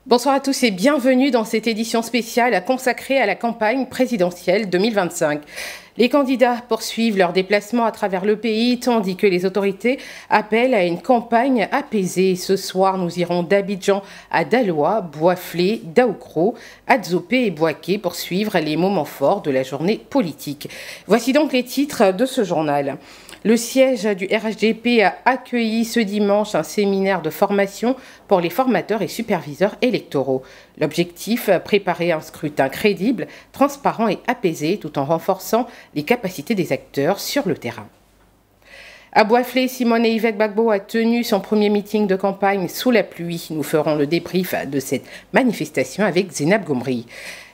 Bonsoir à tous et bienvenue dans cette édition spéciale consacrée à la campagne présidentielle 2025. Les candidats poursuivent leur déplacement à travers le pays, tandis que les autorités appellent à une campagne apaisée. Ce soir, nous irons d'Abidjan à Daloa, Boisflé, Daoukro, Adzopé et Boaké pour suivre les moments forts de la journée politique. Voici donc les titres de ce journal. Le siège du RHDP a accueilli ce dimanche un séminaire de formation pour les formateurs et superviseurs électoraux. L'objectif, préparer un scrutin crédible, transparent et apaisé tout en renforçant les capacités des acteurs sur le terrain. À Boisflé, Simone Yvette Gbagbo a tenu son premier meeting de campagne sous la pluie. Nous ferons le débrief de cette manifestation avec Zénab Gomri.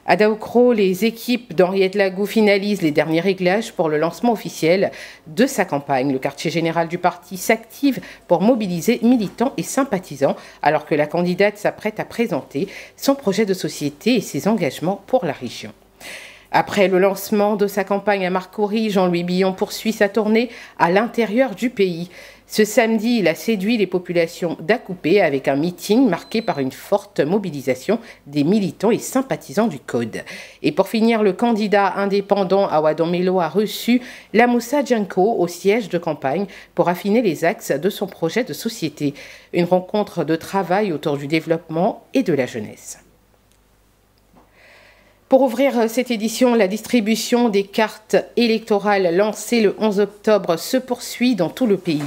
À Daoukro, les équipes d'Henriette Lagou finalisent les derniers réglages pour le lancement officiel de sa campagne. Le quartier général du parti s'active pour mobiliser militants et sympathisants alors que la candidate s'apprête à présenter son projet de société et ses engagements pour la région. Après le lancement de sa campagne à Marcory, Jean-Louis Billon poursuit sa tournée à l'intérieur du pays. Ce samedi, il a séduit les populations d'Akoupé avec un meeting marqué par une forte mobilisation des militants et sympathisants du Code. Et pour finir, le candidat indépendant Awadon Melo a reçu la Moussa Djanko au siège de campagne pour affiner les axes de son projet de société. Une rencontre de travail autour du développement et de la jeunesse. Pour ouvrir cette édition, la distribution des cartes électorales lancée le 11 octobre se poursuit dans tout le pays.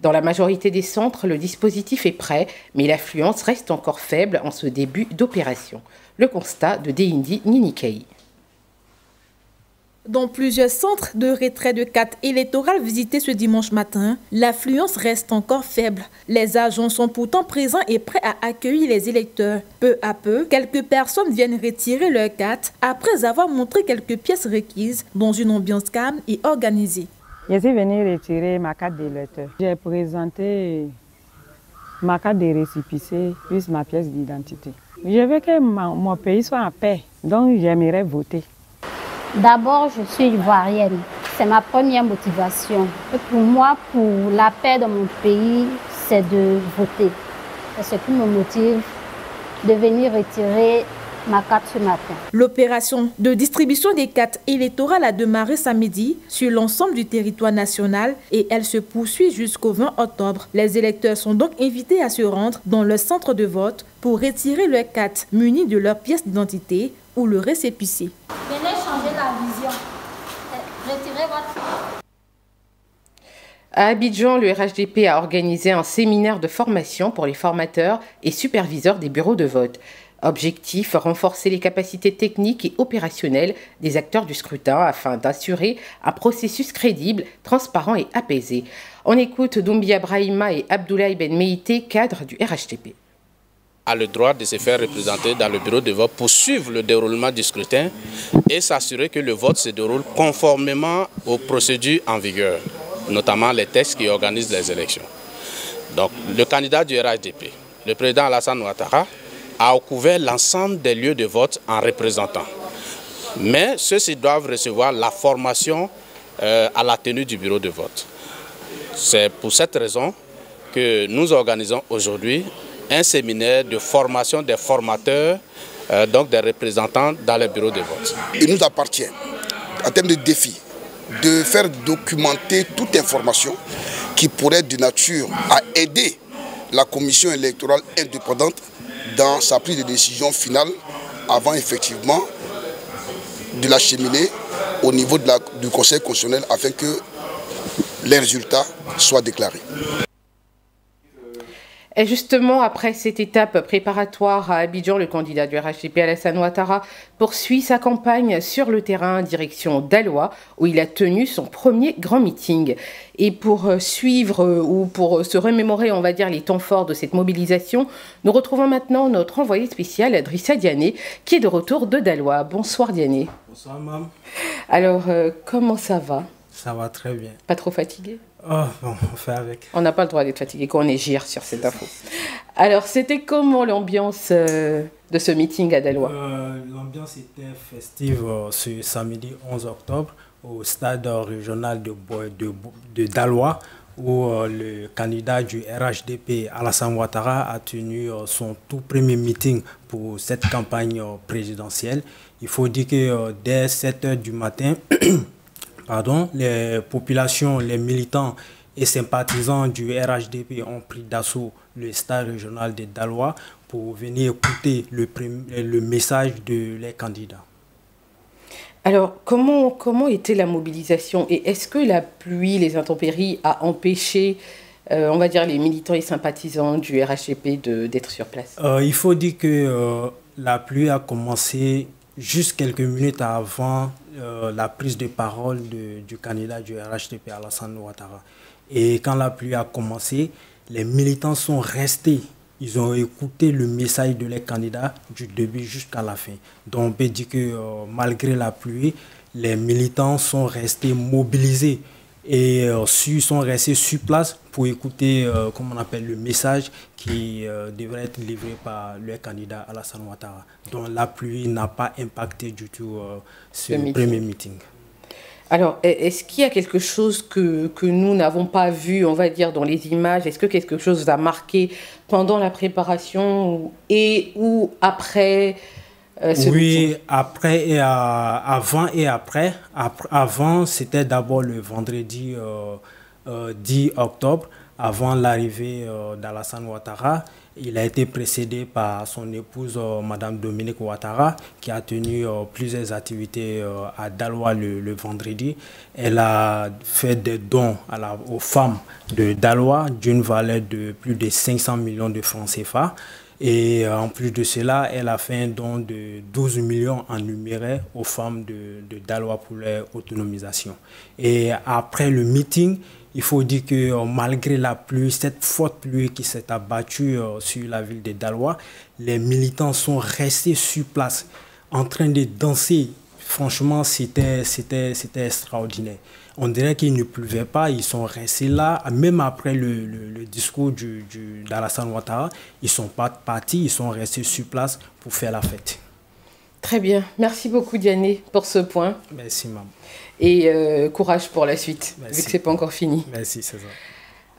Dans la majorité des centres, le dispositif est prêt, mais l'affluence reste encore faible en ce début d'opération. Le constat de Deindi Ninikei. Dans plusieurs centres de retrait de cartes électorales visités ce dimanche matin, l'affluence reste encore faible. Les agents sont pourtant présents et prêts à accueillir les électeurs. Peu à peu, quelques personnes viennent retirer leurs cartes après avoir montré quelques pièces requises dans une ambiance calme et organisée. Je suis venu retirer ma carte d'électeur. J'ai présenté ma carte de récépissé plus ma pièce d'identité. Je veux que mon pays soit en paix, donc j'aimerais voter. D'abord, je suis ivoirienne. C'est ma première motivation. Et pour moi, pour la paix dans mon pays, c'est de voter. C'est ce qui me motive de venir retirer ma carte ce matin. L'opération de distribution des cartes électorales a démarré samedi sur l'ensemble du territoire national et elle se poursuit jusqu'au 20 octobre. Les électeurs sont donc invités à se rendre dans le centre de vote pour retirer leurs cartes munies de leur pièce d'identité ou le récépissé. Venez changer la vision. Retirez votre... À Abidjan, le RHDP a organisé un séminaire de formation pour les formateurs et superviseurs des bureaux de vote. Objectif, renforcer les capacités techniques et opérationnelles des acteurs du scrutin afin d'assurer un processus crédible, transparent et apaisé. On écoute Doumbia Brahima et Abdoulaye Ben Meïté, cadres du RHDP. A le droit de se faire représenter dans le bureau de vote pour suivre le déroulement du scrutin et s'assurer que le vote se déroule conformément aux procédures en vigueur, notamment les textes qui organisent les élections. Donc, le candidat du RHDP, le président Alassane Ouattara, a couvert l'ensemble des lieux de vote en représentant. Mais ceux-ci doivent recevoir la formation à la tenue du bureau de vote. C'est pour cette raison que nous organisons aujourd'hui un séminaire de formation des formateurs, donc des représentants dans les bureaux de vote. Il nous appartient, en termes de défi, de faire documenter toute information qui pourrait être de nature à aider la commission électorale indépendante dans sa prise de décision finale avant effectivement de l'acheminer au niveau du Conseil constitutionnel afin que les résultats soient déclarés. Et justement, après cette étape préparatoire à Abidjan, le candidat du RHDP Alassane Ouattara poursuit sa campagne sur le terrain direction Daloa, où il a tenu son premier grand meeting. Et pour suivre ou pour se remémorer, on va dire, les temps forts de cette mobilisation, nous retrouvons maintenant notre envoyé spécial, Drissa Diané, qui est de retour de Daloa. Bonsoir Diané. Bonsoir Mam. Alors, comment ça va? Ça va très bien. Pas trop fatigué? Oh, bon, on fait avec. On n'a pas le droit d'être fatigué quand on est gire sur cette info. Alors, c'était comment l'ambiance de ce meeting à Daloa? L'ambiance était festive ce samedi 11 octobre au stade régional de Daloa, où le candidat du RHDP, Alassane Ouattara, a tenu son tout premier meeting pour cette campagne présidentielle. Il faut dire que dès 7 h du matin, pardon, les populations, les militants et sympathisants du RHDP ont pris d'assaut le stade régional de Daloa pour venir écouter le message de les candidats. Alors, comment était la mobilisation et est-ce que la pluie, les intempéries a empêché, on va dire, les militants et sympathisants du RHDP d'être sur place? Il faut dire que la pluie a commencé juste quelques minutes avant la prise de parole du candidat du RHDP, Alassane Ouattara. Et quand la pluie a commencé, les militants sont restés. Ils ont écouté le message de les candidats du début jusqu'à la fin. Donc on peut dire que malgré la pluie, les militants sont restés mobilisés et sont restés sur place pour écouter, comme on appelle, le message qui devrait être livré par le candidat Alassane Ouattara. Donc la pluie n'a pas impacté du tout ce premier meeting. Alors, est-ce qu'il y a quelque chose que nous n'avons pas vu, on va dire, dans les images? Est-ce que quelque chose vous a marqué pendant la préparation ou après ce meeting? Après et avant et après. Avant, c'était d'abord le vendredi 10 octobre, avant l'arrivée d'Alassane Ouattara. Il a été précédé par son épouse, Madame Dominique Ouattara, qui a tenu plusieurs activités à Daloa le vendredi. Elle a fait des dons aux femmes de Daloa d'une valeur de plus de 500 millions de francs CFA. Et en plus de cela, elle a fait un don de 12 millions en numéraire aux femmes de Daloa pour leur autonomisation. Et après le meeting, il faut dire que malgré la pluie, cette forte pluie qui s'est abattue sur la ville de Daloa, les militants sont restés sur place en train de danser. Franchement, c'était extraordinaire. On dirait qu'il ne pleuvait pas, ils sont restés là, même après le discours d'Alassane Ouattara, ils ne sont pas partis, ils sont restés sur place pour faire la fête. Très bien, merci beaucoup Diané pour ce point. Merci maman. Et courage pour la suite, Merci. vu que ce n'est pas encore fini. Merci, c'est ça.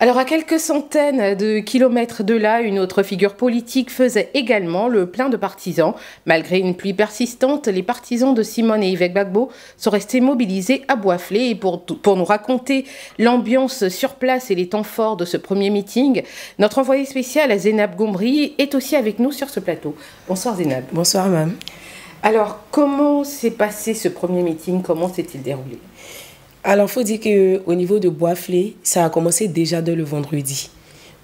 Alors, à quelques centaines de kilomètres de là, une autre figure politique faisait également le plein de partisans. Malgré une pluie persistante, les partisans de Simone et Yves Gbagbo sont restés mobilisés à Boisflé. Et pour nous raconter l'ambiance sur place et les temps forts de ce premier meeting, notre envoyé spécial, Zénab Gombri, est aussi avec nous sur ce plateau. Bonsoir Zénab. Bonsoir, Mme. Alors, comment s'est passé ce premier meeting? Comment s'est-il déroulé? Alors, il faut dire qu'au niveau de Boisflé, ça a commencé déjà dès le vendredi.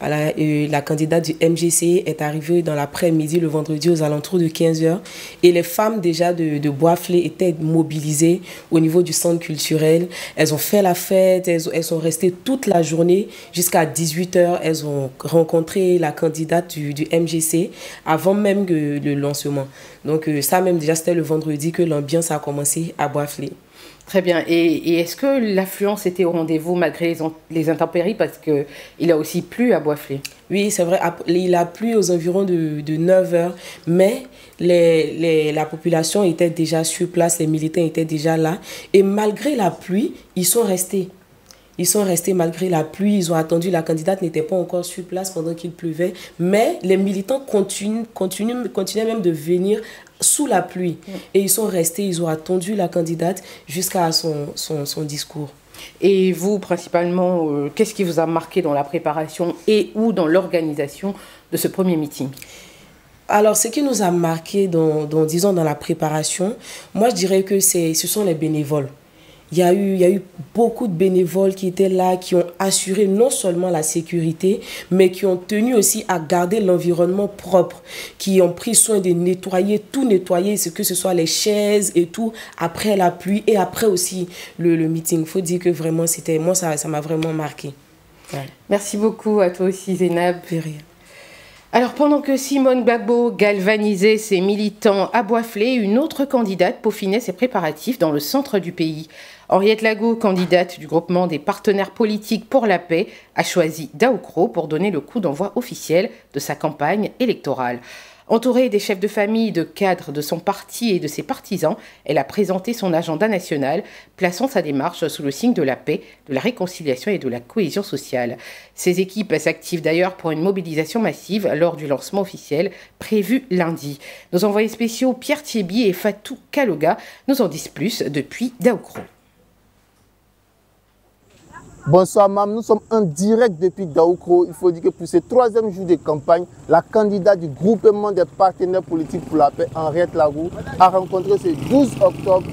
Voilà, la candidate du MGC est arrivée dans l'après-midi, le vendredi, aux alentours de 15 h. Et les femmes déjà de Boisflé étaient mobilisées au niveau du centre culturel. Elles ont fait la fête, elles sont restées toute la journée jusqu'à 18 h. Elles ont rencontré la candidate du MGC avant même que le lancement. Donc ça même déjà, c'était le vendredi que l'ambiance a commencé à Boisflé. Très bien. Et est-ce que l'affluence était au rendez-vous malgré les intempéries? Parce qu'il a aussi plu à Boisflé. Oui, c'est vrai. Il a plu aux environs de 9 h. Mais la population était déjà sur place, les militants étaient déjà là. Et malgré la pluie, ils sont restés. Ils sont restés malgré la pluie. Ils ont attendu. La candidate n'était pas encore sur place pendant qu'il pleuvait. Mais les militants continuaient même de venir sous la pluie. Et ils sont restés, ils ont attendu la candidate jusqu'à son discours. Et vous, principalement, qu'est-ce qui vous a marqué dans la préparation et ou dans l'organisation de ce premier meeting? Alors, ce qui nous a marqué disons, dans la préparation, moi, je dirais que ce sont les bénévoles. Il y a eu beaucoup de bénévoles qui étaient là, qui ont assuré non seulement la sécurité, mais qui ont tenu aussi à garder l'environnement propre, qui ont pris soin de nettoyer, que ce soit les chaises et tout, après la pluie et après aussi le meeting. Il faut dire que vraiment, moi, ça m'a vraiment marqué. Ouais. Merci beaucoup à toi aussi, Zénab. Alors, pendant que Simone Gbagbo galvanisait ses militants à Boisflé, une autre candidate peaufinait ses préparatifs dans le centre du pays. Henriette Lago, candidate du groupement des partenaires politiques pour la paix, a choisi Daoukro pour donner le coup d'envoi officiel de sa campagne électorale. Entourée des chefs de famille, de cadres de son parti et de ses partisans, elle a présenté son agenda national, plaçant sa démarche sous le signe de la paix, de la réconciliation et de la cohésion sociale. Ces équipes s'activent d'ailleurs pour une mobilisation massive lors du lancement officiel prévu lundi. Nos envoyés spéciaux Pierre Thiebi et Fatou Kaloga nous en disent plus depuis Daoukro. Bonsoir Mam, nous sommes en direct depuis Daoukro. Il faut dire que pour ce troisième jour de campagne, la candidate du groupement des partenaires politiques pour la paix, Henriette Laroux, a rencontré ce 12 octobre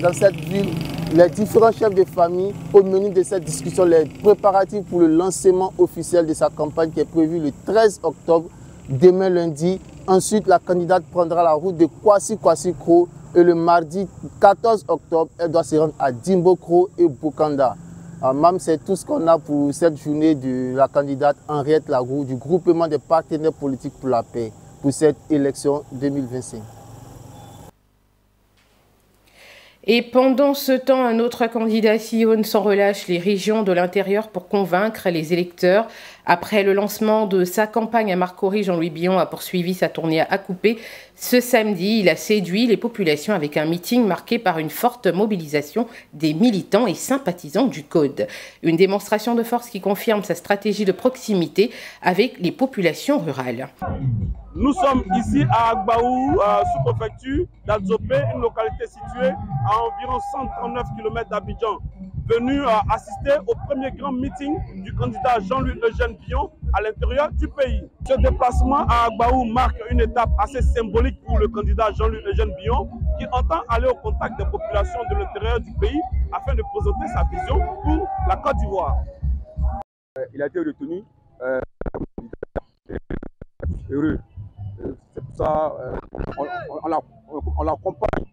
dans cette ville les différents chefs de famille. Au menu de cette discussion, les préparatifs pour le lancement officiel de sa campagne qui est prévu le 13 octobre, demain lundi. Ensuite, la candidate prendra la route de Kwasi-Kwasi-Kro et le mardi 14 octobre, elle doit se rendre à Dimbokro et Bokanda. Mam, c'est tout ce qu'on a pour cette journée de la candidate Henriette Laroux du groupement des partenaires politiques pour la paix pour cette élection 2025. Et pendant ce temps, un autre candidat sillonne sans relâche les régions de l'intérieur pour convaincre les électeurs. Après le lancement de sa campagne à Marcory, Jean-Louis Billon a poursuivi sa tournée à Akupé. Ce samedi, il a séduit les populations avec un meeting marqué par une forte mobilisation des militants et sympathisants du Code. Une démonstration de force qui confirme sa stratégie de proximité avec les populations rurales. Nous sommes ici à Agbaou, sous-préfecture d'Adzopé, une localité située à environ 139 km d'Abidjan, venu assister au premier grand meeting du candidat Jean-Louis Eugène Billon à l'intérieur du pays. Ce déplacement à Agbaou marque une étape assez symbolique pour le candidat Jean-Louis Eugène Billon qui entend aller au contact des populations de l'intérieur du pays afin de présenter sa vision pour la Côte d'Ivoire. Il a été retenu heureux. C'est pour ça on l'accompagne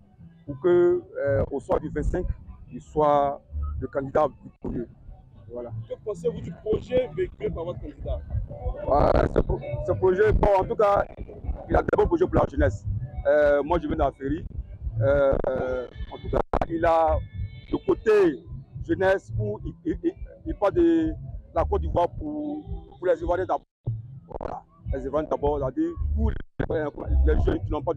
pour que au soir du 25, il soit le candidat victorieux. Voilà. Que pensez-vous du projet véhiculé par votre candidat? Ce projet, bon, en tout cas, il a de bons projets pour la jeunesse. Moi, je viens d'Aféry. En tout cas, il a le côté jeunesse où il parle de la Côte d'Ivoire pour les Ivoiriens d'abord. Voilà. Les Ivoiriens d'abord, c'est-à-dire pour les jeunes qui n'ont pas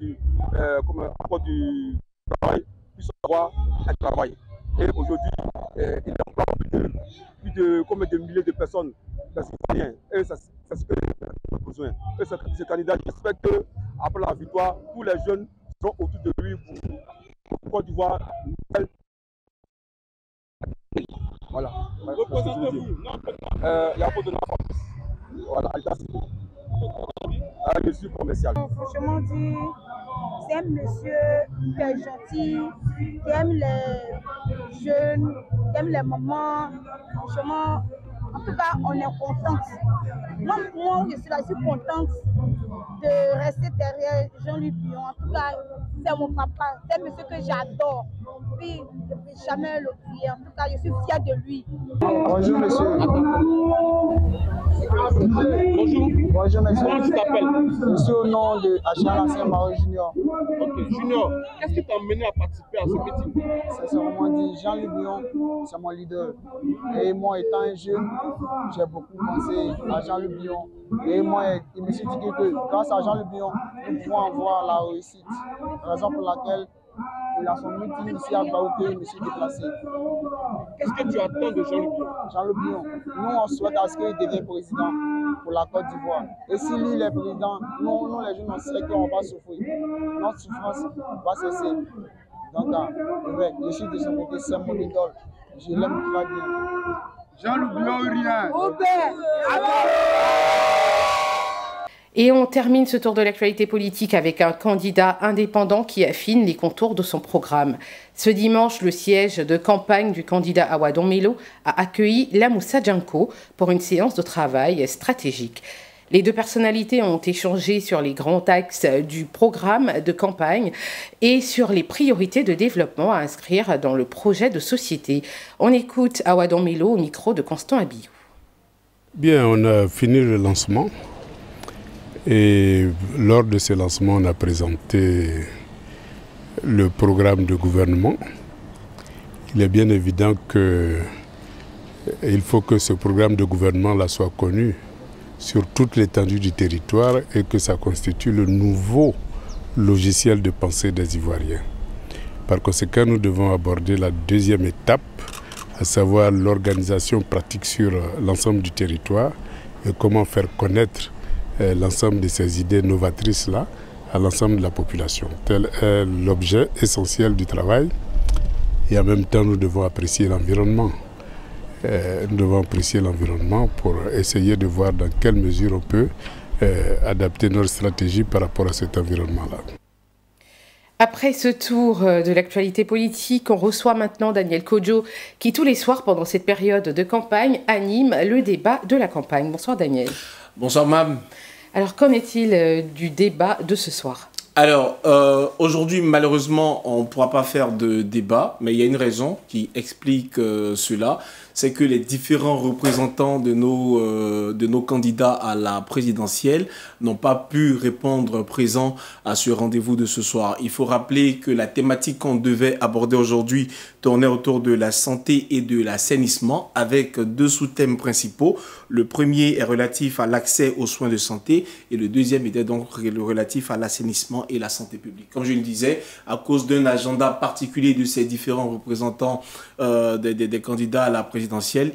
encore du travail, puissent avoir un travail. Et aujourd'hui, il emploie plus de milliers de personnes, et ça c'est ce que nous avons besoin. Et ce candidat, j'espère qu'après la victoire, tous les jeunes seront autour de lui pour Côte d'Ivoire. Voilà. Représentez-vous. Il y a pas de n'importe. Voilà, je suis commercial. Franchement dit, c'est un monsieur qui est gentil, qui aime les jeunes, qui aime les mamans. Franchement, en tout cas, on est contente. Moi, je suis là, je suis contente de rester derrière Jean-Louis Billon. En tout cas, c'est mon papa, c'est un monsieur que j'adore. Puis, je ne peux jamais l'oublier. En tout cas, je suis fière de lui. Bonjour, monsieur. Bonjour. Bonjour, monsieur. Comment tu t'appelles? Je suis au nom de Achala Saint-Maro Junior. Ok, Junior, qu'est-ce qui t'a amené à participer à ce meeting? C'est vraiment dit, Jean-Louis Billon, c'est mon leader. Et moi, étant un jeune, j'ai beaucoup pensé à Jean-Louis Billon. Et moi, il me suis dit que grâce à Jean-Louis Billon, nous pouvons avoir la réussite. Raison pour laquelle il a son meeting ici à Baouké, je me suis déplacé. Qu'est-ce que tu attends de Jean-Louis Billon? Jean-Louis Billon, nous on souhaite à ce qu'il devienne président pour la Côte d'Ivoire. Et si lui il est président, nous les jeunes on sait qu'on va souffrir. Notre souffrance va cesser. Donc ouais, je suis de son côté, c'est mon idole. Je l'aime très bien. Jean-Louis Billon, rien. Et on termine ce tour de l'actualité politique avec un candidat indépendant qui affine les contours de son programme. Ce dimanche, le siège de campagne du candidat Awadon Melo a accueilli Lamoussa Djanko pour une séance de travail stratégique. Les deux personnalités ont échangé sur les grands axes du programme de campagne et sur les priorités de développement à inscrire dans le projet de société. On écoute Awadon Melo au micro de Constant Abiyou. Bien, on a fini le lancement. Et lors de ce lancement, on a présenté le programme de gouvernement. Il est bien évident qu'il faut que ce programme de gouvernement là soit connu sur toute l'étendue du territoire et que ça constitue le nouveau logiciel de pensée des Ivoiriens. Par conséquent, nous devons aborder la deuxième étape, à savoir l'organisation pratique sur l'ensemble du territoire et comment faire connaître l'ensemble de ces idées novatrices-là à l'ensemble de la population. Tel est l'objet essentiel du travail. Et en même temps, nous devons apprécier l'environnement. Nous devons apprécier l'environnement pour essayer de voir dans quelle mesure on peut adapter notre stratégie par rapport à cet environnement-là. Après ce tour de l'actualité politique, on reçoit maintenant Daniel Kodjo, qui tous les soirs, pendant cette période de campagne, anime le débat de la campagne. Bonsoir Daniel. Bonsoir Mam. Alors, qu'en est-il du débat de ce soir ? Alors, aujourd'hui, malheureusement, on ne pourra pas faire de débat, mais il y a une raison qui explique cela. C'est que les différents représentants de nos candidats à la présidentielle n'ont pas pu répondre présent à ce rendez-vous de ce soir. Il faut rappeler que la thématique qu'on devait aborder aujourd'hui tournait autour de la santé et de l'assainissement avec deux sous-thèmes principaux. Le premier est relatif à l'accès aux soins de santé et le deuxième était donc relatif à l'assainissement et la santé publique. Comme je le disais, à cause d'un agenda particulier de ces différents représentants des candidats à la présidentielle,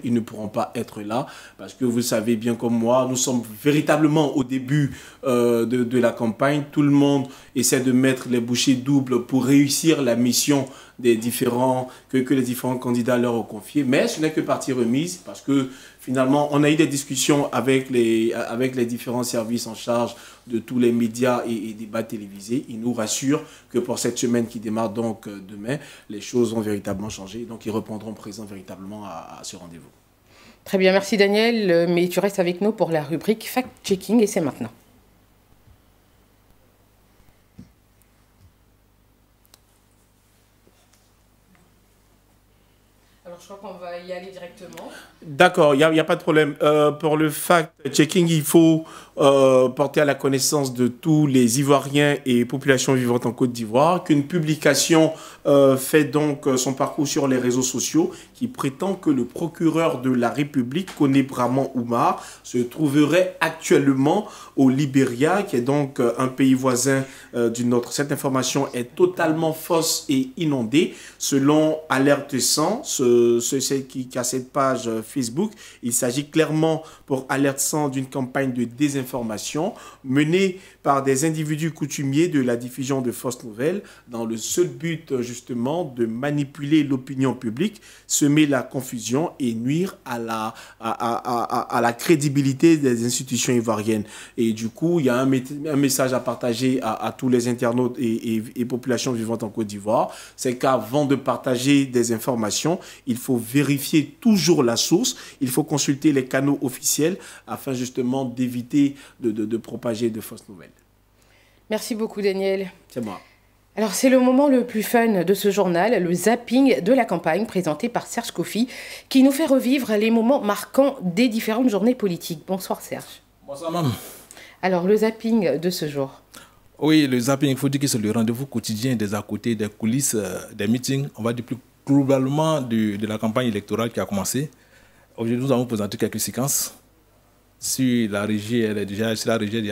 ils ne pourront pas être là parce que vous savez bien comme moi, nous sommes véritablement au début de la campagne. Tout le monde essaie de mettre les bouchées doubles pour réussir la mission que les différents candidats leur ont confié. Mais ce n'est que partie remise parce que finalement, on a eu des discussions avec les différents services en charge de tous les médias et débats télévisés. Ils nous rassurent que pour cette semaine qui démarre donc demain, les choses ont véritablement changé. Donc, ils répondront présents véritablement à ce rendez-vous. Très bien, merci Daniel. Mais tu restes avec nous pour la rubrique fact-checking et c'est maintenant. Alors, je crois qu'on va y aller directement. D'accord, il n'y a pas de problème. Pour le fact-checking, il faut porter à la connaissance de tous les Ivoiriens et populations vivantes en Côte d'Ivoire qu'une publication fait donc son parcours sur les réseaux sociaux qui prétend que le procureur de la République, Koné Braman Oumar, se trouverait actuellement au Libéria, qui est donc un pays voisin du nôtre. Cette information est totalement fausse et inondée. Selon Alerte 100, qui a cette page Facebook, il s'agit clairement pour Alerte 100 d'une campagne de désinformation menée par des individus coutumiers de la diffusion de fausses nouvelles dans le seul but justement de manipuler l'opinion publique, semer la confusion et nuire à la crédibilité des institutions ivoiriennes. Et du coup, il y a un message à partager à tous les internautes et populations vivantes en Côte d'Ivoire, c'est qu'avant de partager des informations, il faut vérifier toujours la source, il faut consulter les canaux officiels afin justement d'éviter de propager de fausses nouvelles. Merci beaucoup Daniel. C'est moi. Alors c'est le moment le plus fun de ce journal, le zapping de la campagne présenté par Serge Kofi, qui nous fait revivre les moments marquants des différentes journées politiques. Bonsoir Serge. Bonsoir Mam. Alors le zapping de ce jour. Oui, le zapping, il faut dire que c'est le rendez-vous quotidien des à côté, des coulisses, des meetings, on va dire plus globalement de la campagne électorale qui a commencé. Aujourd'hui, nous allons présenter quelques séquences. Si la régie est déjà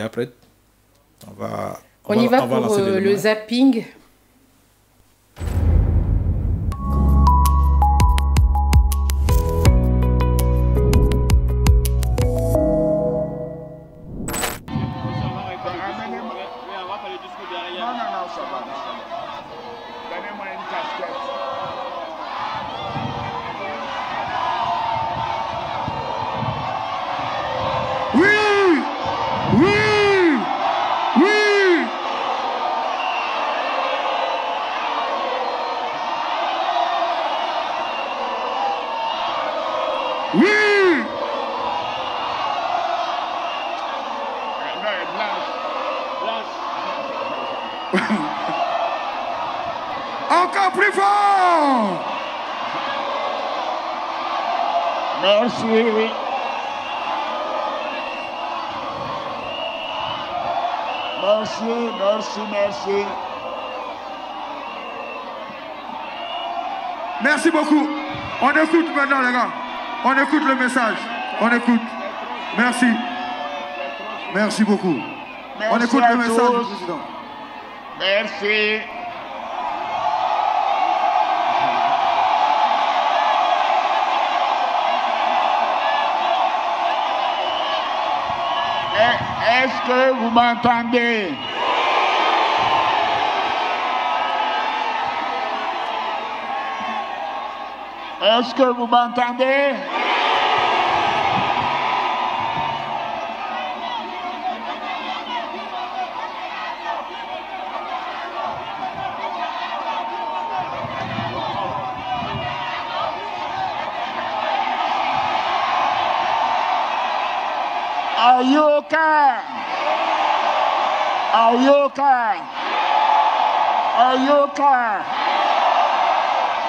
prête, on y va pour le zapping. Encore plus fort. Merci, oui. Merci, merci, merci. Merci beaucoup. On écoute maintenant, les gars. On écoute le message. On écoute. Merci. Merci beaucoup. Merci On écoute le message du président. Merci. Est-ce que vous m'entendez? Est-ce que vous m'entendez? Ayoka! Ayoka! Ayoka!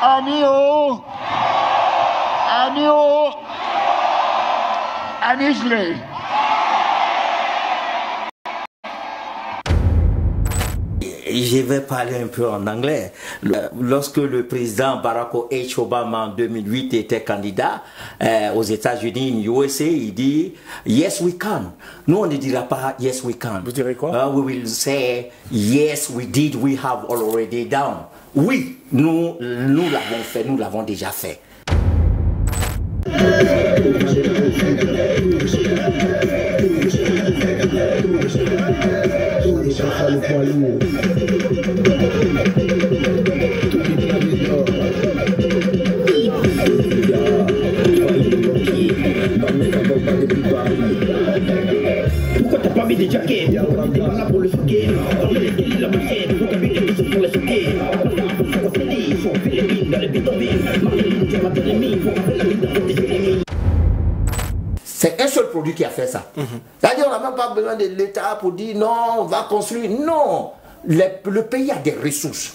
Anio! Anio! Anisle! Je vais parler un peu en anglais. Lorsque le président Barack Obama en 2008 était candidat aux États-Unis, en USA, il dit « Yes, we can ». Nous, on ne dira pas « Yes, we can ». Vous direz quoi? We will say « Yes, we did, we have already done ». Oui, nous l'avons fait, nous l'avons déjà fait. Pourquoi t'as pas mis des jackets? T'es pas là pour le choquer. Dans les skis, la machine, faut t'habiller quelque chose pour les choquer. Faut faire il faut faire les mines dans les bidonvilles. Marie-Lou, tu vas te les mines, faut faire la mine dans les ennemis. C'est un seul produit qui a fait ça. C'est-à-dire qu'on n'a même pas besoin de l'État pour dire non, on va construire. Non, le pays a des ressources.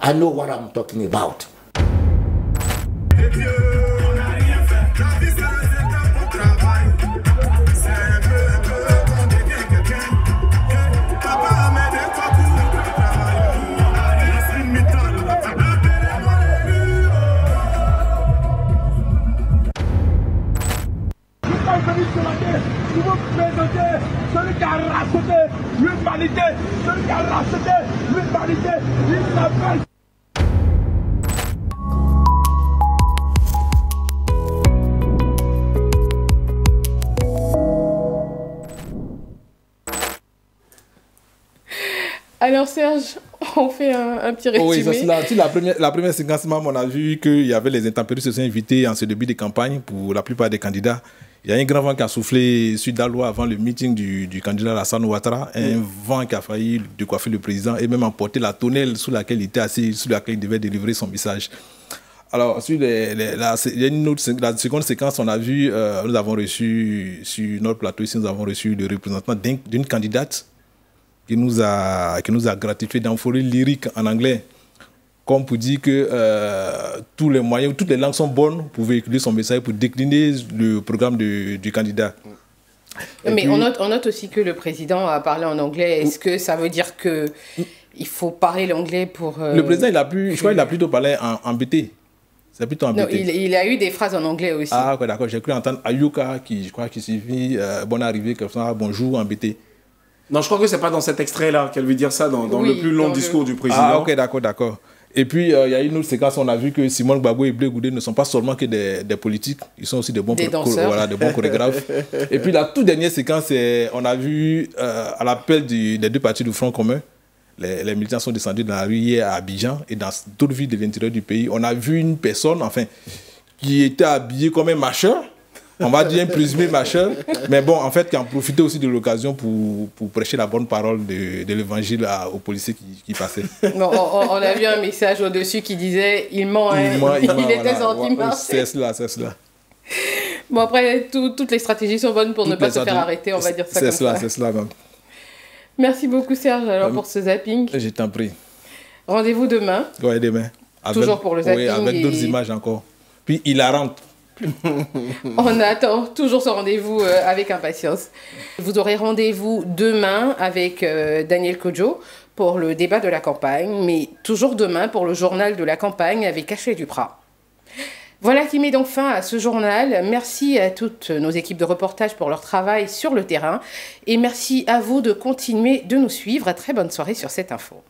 I know what I'm talking about. Nous vous présenter celui qui a racheté l'humanité, celui qui a racheté l'humanité, il s'appelle... Alors Serge, on fait un petit résumé. Oui, c'est cela. La première séquence, on a vu qu'il y avait les intempéries qui se sont invitées en ce début de campagne pour la plupart des candidats. Il y a un grand vent qui a soufflé sur Daloa avant le meeting du candidat Alassane Ouattara, un vent qui a failli décoiffer le président et même emporter la tonnelle sous laquelle il était assis, sur laquelle il devait délivrer son message. Alors, sur la seconde séquence, on a vu, nous avons reçu, sur notre plateau ici, nous avons reçu le représentant d'une candidate qui nous a gratifié d'euphorie lyrique en anglais, comme pour dire que tous les moyens, toutes les langues sont bonnes pour véhiculer son message, pour décliner le programme du candidat. Mais puis, on note aussi que le président a parlé en anglais. Est-ce que ça veut dire qu'il faut parler l'anglais pour... Le président, je crois qu'il a plutôt parlé en BT. C'est plutôt en BT. Non, il a eu des phrases en anglais aussi. Ah, ouais, d'accord. J'ai cru entendre Ayuka, je crois qu'il suffit bonne arrivée, comme ça, bonjour en BT. Non, je crois que c'est pas dans cet extrait-là qu'elle veut dire ça, dans le plus long discours du président. Ah, ok, d'accord. Et puis, il y a une autre séquence, on a vu que Simone Gbagbo et Blé Goudé ne sont pas seulement que des politiques, ils sont aussi des bons chorégraphes. Et puis, la toute dernière séquence, on a vu, à l'appel des deux partis du Front commun, les militants sont descendus dans la rue hier à Abidjan et dans d'autres villes de l'intérieur du pays. On a vu une personne, qui était habillée comme un marcheur. On va dire un présumé marcheur, mais bon, en fait, qui en profitait aussi de l'occasion pour prêcher la bonne parole de l'évangile aux policiers qui passaient. Non, on a vu un message au-dessus qui disait « Il ment, il était sorti marcher ». C'est cela. Bon, après, toutes les stratégies sont bonnes pour ne pas se faire arrêter, on va dire ça comme ça. C'est cela, même. Merci beaucoup, Serge, alors, pour ce zapping. Je t'en prie. Rendez-vous demain. Oui, demain. Toujours pour le zapping. Oui, avec d'autres images encore. Puis, hilarante. On attend toujours ce rendez-vous avec impatience. Vous aurez rendez-vous demain avec Daniel Kodjo pour le débat de la campagne, mais toujours demain pour le journal de la campagne avec Ashley Duprat. Voilà qui met donc fin à ce journal. Merci à toutes nos équipes de reportage pour leur travail sur le terrain et merci à vous de continuer de nous suivre. Très bonne soirée sur cette info.